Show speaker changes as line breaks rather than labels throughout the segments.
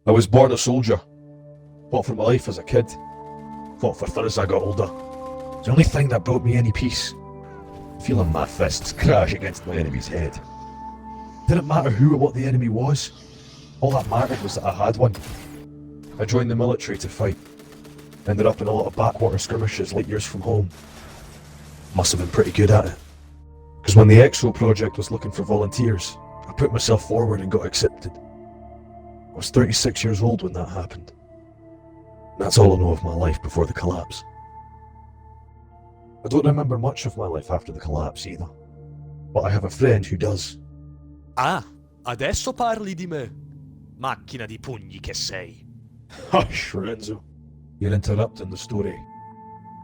I was born a soldier. Fought for my life as a kid. Fought for fun as I got older. The only thing that brought me any peace. Feeling my fists crash against my enemy's head. Didn't matter who or what the enemy was. All that mattered was that I had one. I joined the military to fight. Ended up in a lot of backwater skirmishes light years from home. Must have been pretty good at it. Because when the EXO project was looking for volunteers, I put myself forward and got accepted. I was 36 years old when that happened. And that's all I know of my life before the collapse. I don't remember much of my life after the collapse either. But I have a friend who does.
Ah, adesso parli di me. Macchina di pugni che sei.
Hush, Renzo. You're interrupting the story.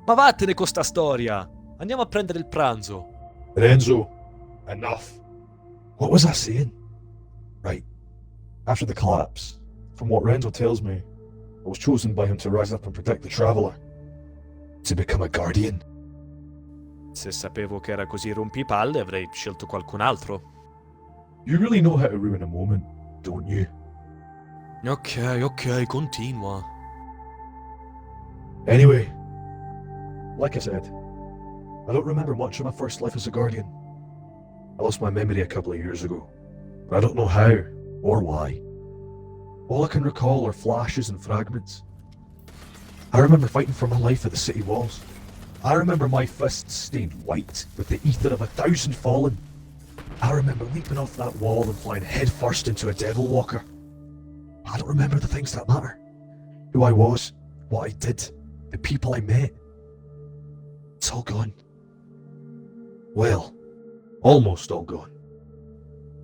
Ma vattene con sta storia. Andiamo a prendere il pranzo.
Renzo, enough. What was I saying? Right. After the collapse, from what Renzo tells me, I was chosen by him to rise up and protect the Traveler. To become a Guardian.
Se sapevo che era così rompipalle, avrei scelto qualcun altro.
You really know how to ruin a moment, don't you?
Ok, continua.
Anyway, like I said, I don't remember much of my first life as a Guardian. I lost my memory a couple of years ago, but I don't know how or why. All I can recall are flashes and fragments. I remember fighting for my life at the city walls. I remember my fists stained white with the ether of 1,000 fallen. I remember leaping off that wall and flying headfirst into a devil walker. I don't remember the things that matter. Who I was, what I did, the people I met. It's all gone. Well, almost all gone.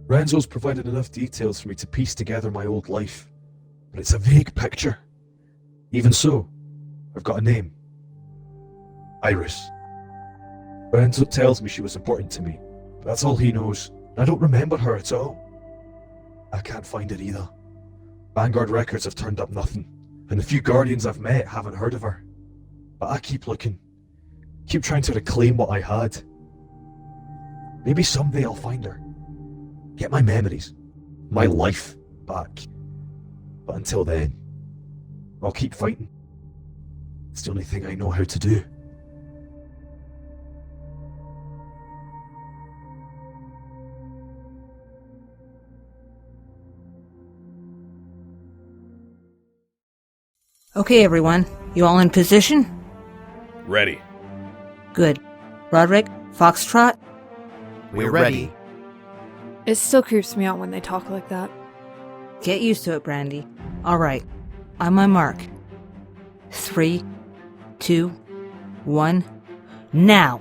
Renzo's provided enough details for me to piece together my old life, but it's a vague picture. Even so, I've got a name. Iris. Renzo tells me she was important to me, but that's all he knows. I don't remember her at all. I can't find it either. Vanguard records have turned up nothing, and the few Guardians I've met haven't heard of her. But I keep looking. Keep trying to reclaim what I had. Maybe someday I'll find her. Get my memories, my life back. But until then, I'll keep fighting. It's the only thing I know how to do.
Okay, everyone. You all in position?
Ready.
Good. Roderick, Foxtrot?
We're ready.
It still creeps me out when they talk like that.
Get used to it, Brandy. Alright. On my mark. 3, 2, 1, now!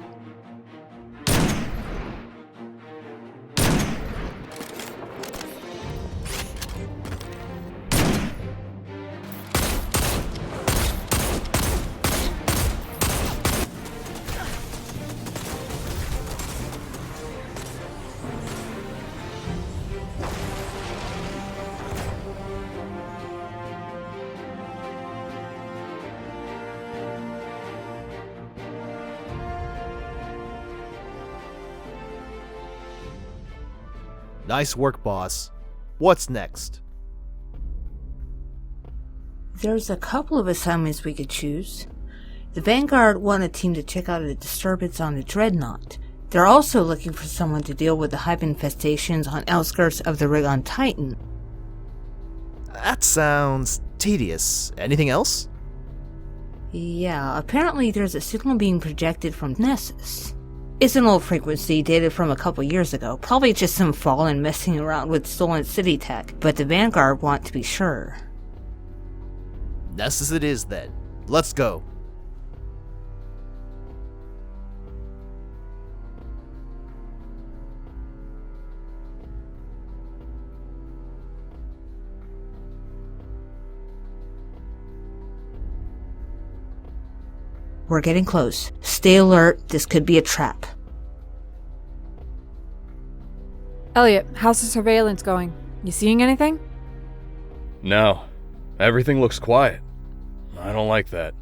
Nice work, boss. What's next?
There's a couple of assignments we could choose. The Vanguard want a team to check out a disturbance on the Dreadnought. They're also looking for someone to deal with the hive infestations on outskirts of the rig on Titan.
That sounds tedious. Anything else?
Yeah, apparently there's a signal being projected from Nessus. It's an old frequency dated from a couple years ago, probably just some fallen messing around with stolen city tech, but the Vanguard want to be sure.
Nessus it is then. Let's go.
We're getting close. Stay alert, this could be a trap.
Elliot, how's the surveillance going? You seeing anything?
No. Everything looks quiet. I don't like that.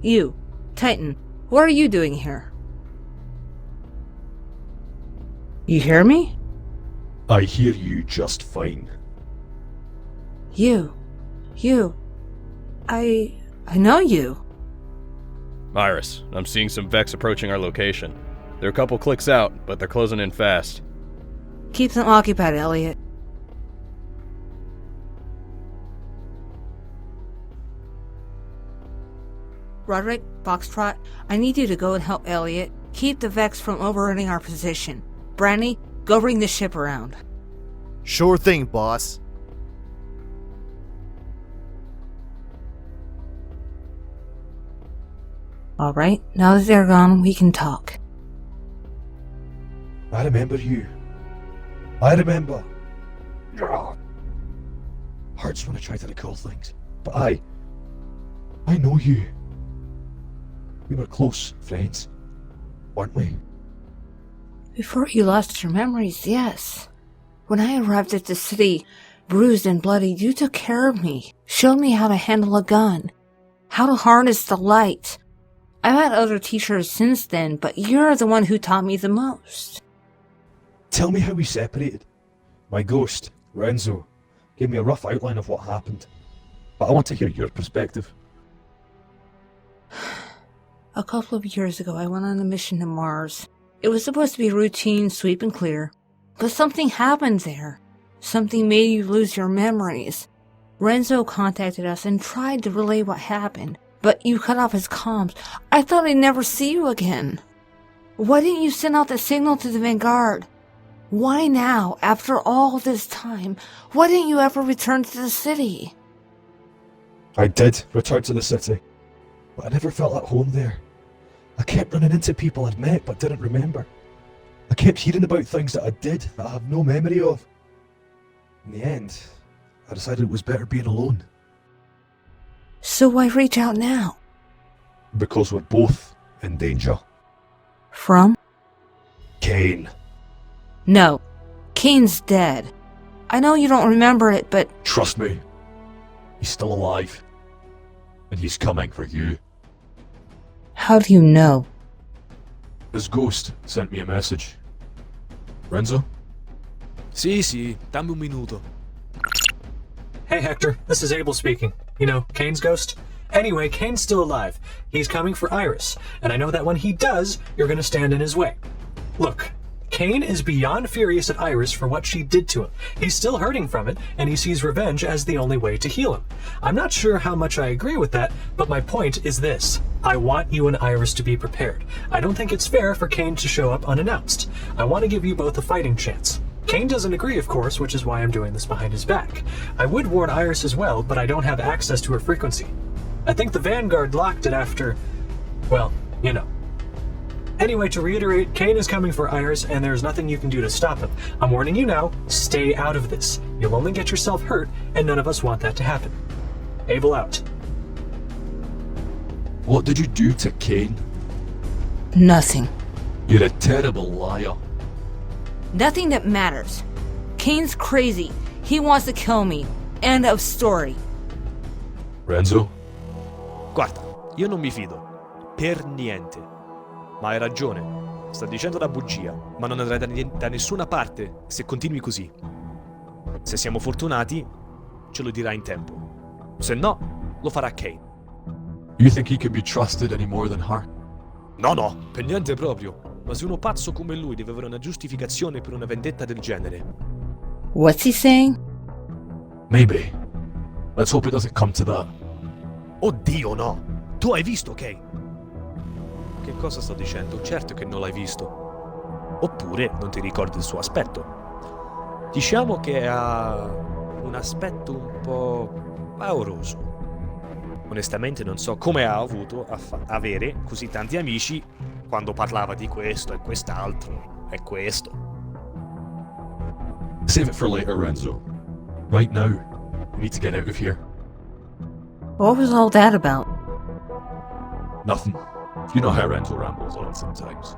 You, Titan, What are you doing here? You hear me?
I hear you just fine.
You. I know you.
Iris, I'm seeing some Vex approaching our location. They're a couple clicks out, but they're closing in fast.
Keep them occupied, Elliot. Roderick, Foxtrot, I need you to go and help Elliot. Keep the Vex from overrunning our position. Brandy, go bring the ship around.
Sure thing, boss.
Alright, now that they're gone, we can talk.
I remember you. I remember. Hurts when I try to recall things, but I know you. We were close friends, weren't we?
Before you lost your memories, yes. When I arrived at the city, bruised and bloody, you took care of me, showed me how to handle a gun, how to harness the light. I've had other teachers since then, but you're the one who taught me the most.
Tell me how we separated. My ghost, Renzo, gave me a rough outline of what happened, but I want to hear your perspective.
A couple of years ago, I went on a mission to Mars. It was supposed to be routine, sweep and clear, but something happened there. Something made you lose your memories. Renzo contacted us and tried to relay what happened, but you cut off his comms. I thought I'd never see you again. Why didn't you send out the signal to the Vanguard? Why now, after all this time, why didn't you ever return to the city?
I did return to the city, but I never felt at home there. I kept running into people I'd met but didn't remember. I kept hearing about things that I did that I have no memory of. In the end, I decided it was better being alone.
So why reach out now?
Because we're both in danger.
From?
Kane.
No. Kane's dead. I know you don't remember it, but...
Trust me. He's still alive. And he's coming for you.
How do you know?
His ghost sent me a message. Renzo?
Sì, dammi un minuto.
Hey Hector, this is Abel speaking. You know, Kane's ghost? Anyway, Kane's still alive. He's coming for Iris, and I know that when he does, you're gonna stand in his way. Look, Kane is beyond furious at Iris for what she did to him. He's still hurting from it, and he sees revenge as the only way to heal him. I'm not sure how much I agree with that, but my point is this. I want you and Iris to be prepared. I don't think it's fair for Kane to show up unannounced. I want to give you both a fighting chance. Kane doesn't agree, of course, which is why I'm doing this behind his back. I would warn Iris as well, but I don't have access to her frequency. I think the Vanguard locked it after... well, you know. Anyway, to reiterate, Kane is coming for Iris, and there's nothing you can do to stop him. I'm warning you now, stay out of this. You'll only get yourself hurt, and none of us want that to happen. Abel out.
What did you do to Kane?
Nothing.
You're a terrible liar.
Nothing that matters. Kane's crazy. He wants to kill me. End of story.
Renzo?
Guarda, io non mi fido. Per niente. Ma hai ragione. Sta dicendo una bugia, ma non andrai da nessuna parte se continui così. Se siamo fortunati, ce lo dirà in tempo. Se no, lo farà Kane.
You think he can be trusted any more than her?
No, per niente proprio. Ma se uno pazzo come lui deve avere una giustificazione per una vendetta del genere.
What's he saying?
Maybe. Let's hope it doesn't come to that.
Oddio no! Tu hai visto Kane? Che cosa sto dicendo? Certo che non l'hai visto. Oppure non ti ricordi il suo aspetto. Diciamo che ha un aspetto un po' pauroso. Onestamente non so come ha avuto avere così tanti amici quando parlava di questo e quest'altro e questo.
Save it for later, Renzo. Right now, we need to get out of here.
What was all that about?
Nothing. You know how Renzo rambles on sometimes.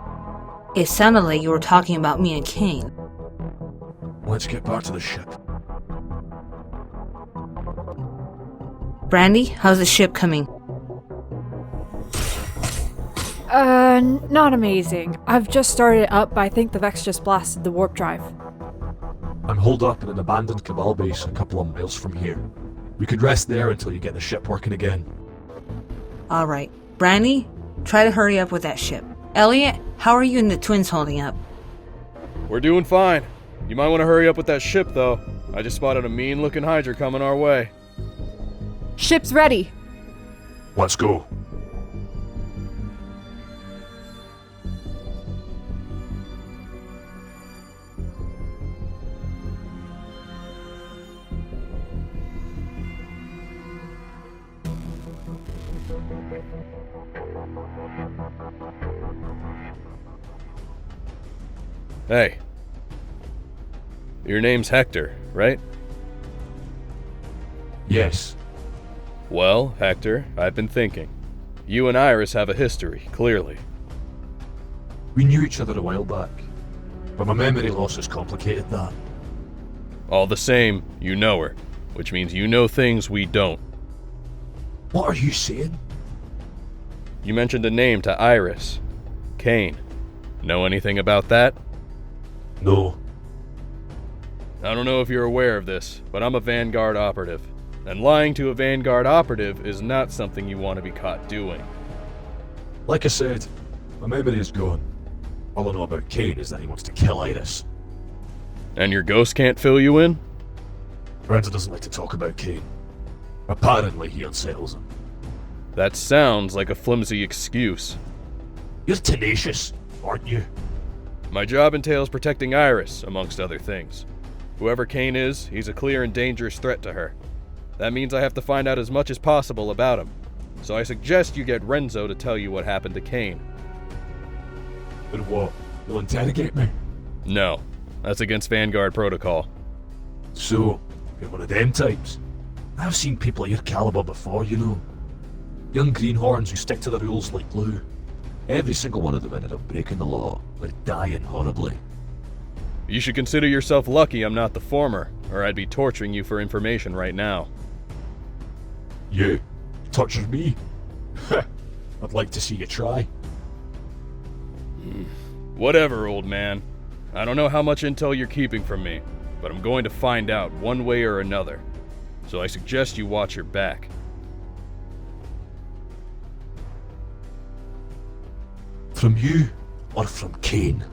It sounded like you were talking about me and Kane.
Let's get back to the ship.
Brandy, how's the ship coming?
Not amazing. I've just started it up, but I think the Vex just blasted the warp drive.
I'm holed up in an abandoned Cabal base a couple of miles from here. We could rest there until you get the ship working again.
Alright. Brandy, try to hurry up with that ship. Elliot, how are you and the twins holding up?
We're doing fine. You might want to hurry up with that ship, though. I just spotted a mean-looking Hydra coming our way.
Ship's ready.
Let's go.
Hey. Your name's Hector, right?
Yes.
Well, Hector, I've been thinking. You and Iris have a history, clearly.
We knew each other a while back, but my memory loss has complicated that.
All the same, you know her, which means you know things we don't.
What are you saying?
You mentioned a name to Iris. Kane. Know anything about that?
No.
I don't know if you're aware of this, but I'm a Vanguard operative. And lying to a Vanguard operative is not something you want to be caught doing.
Like I said, my memory is gone. All I know about Kane is that he wants to kill Iris.
And your ghost can't fill you in?
Renzo doesn't like to talk about Kane. Apparently he unsettles him.
That sounds like a flimsy excuse.
You're tenacious, aren't you?
My job entails protecting Iris, amongst other things. Whoever Kane is, he's a clear and dangerous threat to her. That means I have to find out as much as possible about him. So I suggest you get Renzo to tell you what happened to Kane.
And what? You'll interrogate me?
No, that's against Vanguard protocol.
So, you're one of them types. I've seen people of your caliber before, you know. Young greenhorns who stick to the rules like glue. Every single one of them ended up breaking the law, but dying horribly.
You should consider yourself lucky I'm not the former, or I'd be torturing you for information right now.
You? Torture me? I'd like to see you try.
Whatever, old man. I don't know how much intel you're keeping from me, but I'm going to find out one way or another. So I suggest you watch your back.
From you, or from Kane?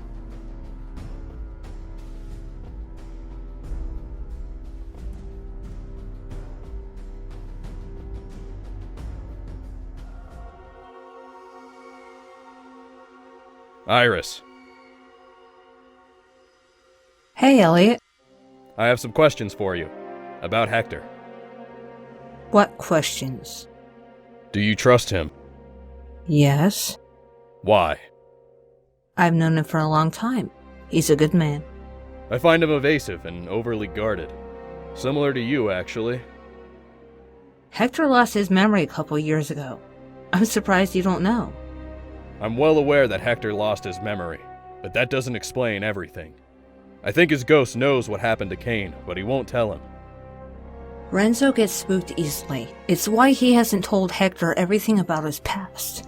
Iris,
Hey, Elliot.
I have some questions for you. About Hector.
What questions?
Do you trust him?
Yes.
Why?
I've known him for a long time. He's a good man.
I find him evasive and overly guarded. Similar to you, actually.
Hector lost his memory a couple years ago. I'm surprised you don't know.
I'm well aware that Hector lost his memory, but that doesn't explain everything. I think his ghost knows what happened to Kane, but he won't tell him.
Renzo gets spooked easily. It's why he hasn't told Hector everything about his past.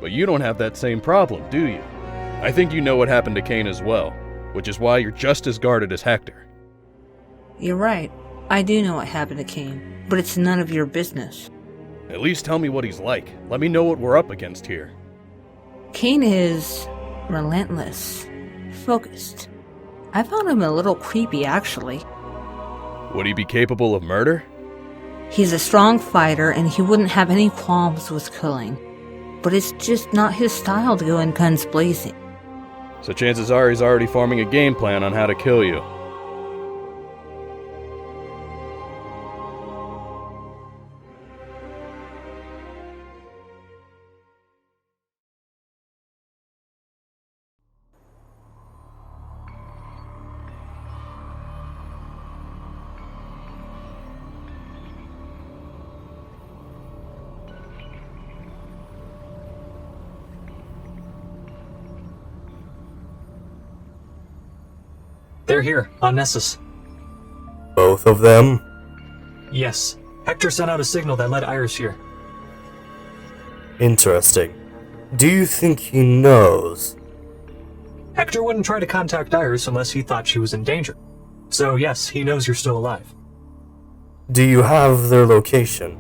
But you don't have that same problem, do you? I think you know what happened to Kane as well, which is why you're just as guarded as Hector.
You're right. I do know what happened to Kane, but it's none of your business.
At least tell me what he's like. Let me know what we're up against here.
Kane is relentless, focused. I found him a little creepy, actually.
Would he be capable of murder?
He's a strong fighter, and he wouldn't have any qualms with killing. But it's just not his style to go in guns blazing.
So chances are he's already forming a game plan on how to kill you.
They're here, on Nessus.
Both of them?
Yes. Hector sent out a signal that led Iris here.
Interesting. Do you think he knows?
Hector wouldn't try to contact Iris unless he thought she was in danger. So yes, he knows you're still alive.
Do you have their location?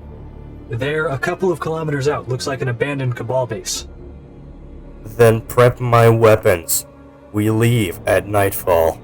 They're a couple of kilometers out. Looks like an abandoned Cabal base.
Then prep my weapons. We leave at nightfall.